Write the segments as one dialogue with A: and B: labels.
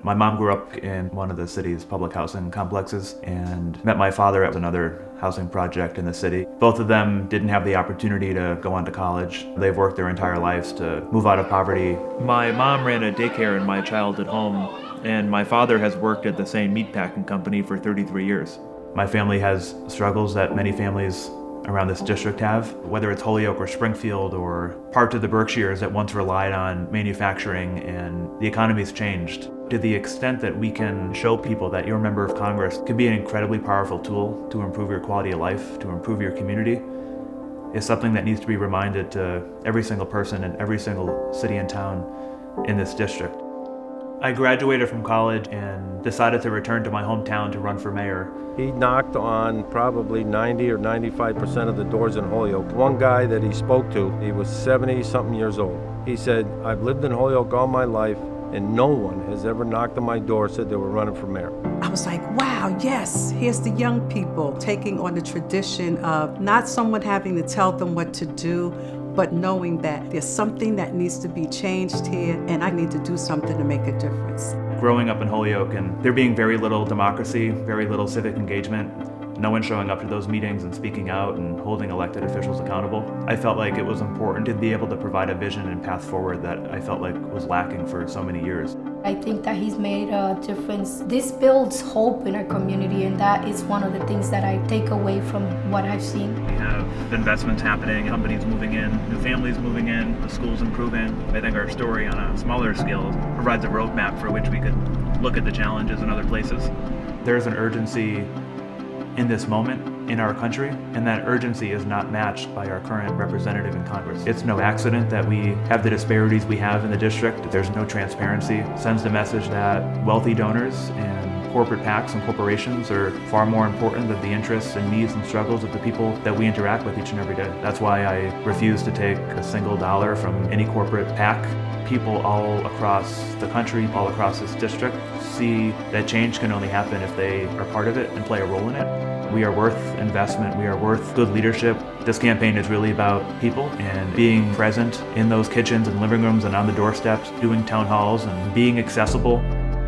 A: My mom grew up in one of the city's public housing complexes and met my father at another housing project in the city. Both of them didn't have the opportunity to go on to college. They've worked their entire lives to move out of poverty. My mom ran a daycare in my childhood home, and my father has worked at the same meatpacking company for 33 years. My family has struggles that many families around this district have, whether it's Holyoke or Springfield or parts of the Berkshires that once relied on manufacturing, and the economy's changed. To the extent that we can show people that your member of Congress can be an incredibly powerful tool to improve your quality of life, to improve your community, is something that needs to be reminded to every single person in every single city and town in this district. I graduated from college and decided to return to my hometown to run for mayor.
B: He knocked on probably 90 or 95% of the doors in Holyoke. One guy that he spoke to, he was 70-something years old. He said, "I've lived in Holyoke all my life, and no one has ever knocked on my door and said they were running for mayor."
C: I was like, wow, yes, here's the young people taking on the tradition of not someone having to tell them what to do, but knowing that there's something that needs to be changed here, and I need to do something to make a difference.
A: Growing up in Holyoke and there being very little democracy, very little civic engagement, no one showing up to those meetings and speaking out and holding elected officials accountable, I felt like it was important to be able to provide a vision and path forward that I felt like was lacking for so many years.
D: I think that he's made a difference. This builds hope in our community, and that is one of the things that I take away from what I've seen.
A: We have investments happening, companies moving in, new families moving in, the schools improving. I think our story on a smaller scale provides a roadmap for which we could look at the challenges in other places. There's an urgency in this moment in our country, and that urgency is not matched by our current representative in Congress. It's no accident that we have the disparities we have in the district. There's no transparency. It sends the message that wealthy donors and corporate PACs and corporations are far more important than the interests and needs and struggles of the people that we interact with each and every day. That's why I refuse to take a single dollar from any corporate PAC. People all across the country, all across this district, see that change can only happen if they are part of it and play a role in it. We are worth investment. We are worth good leadership. This campaign is really about people and being present in those kitchens and living rooms and on the doorsteps, doing town halls and being accessible.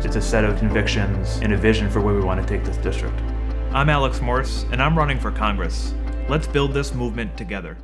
A: It's a set of convictions and a vision for where we want to take this district. I'm Alex Morse, and I'm running for Congress. Let's build this movement together.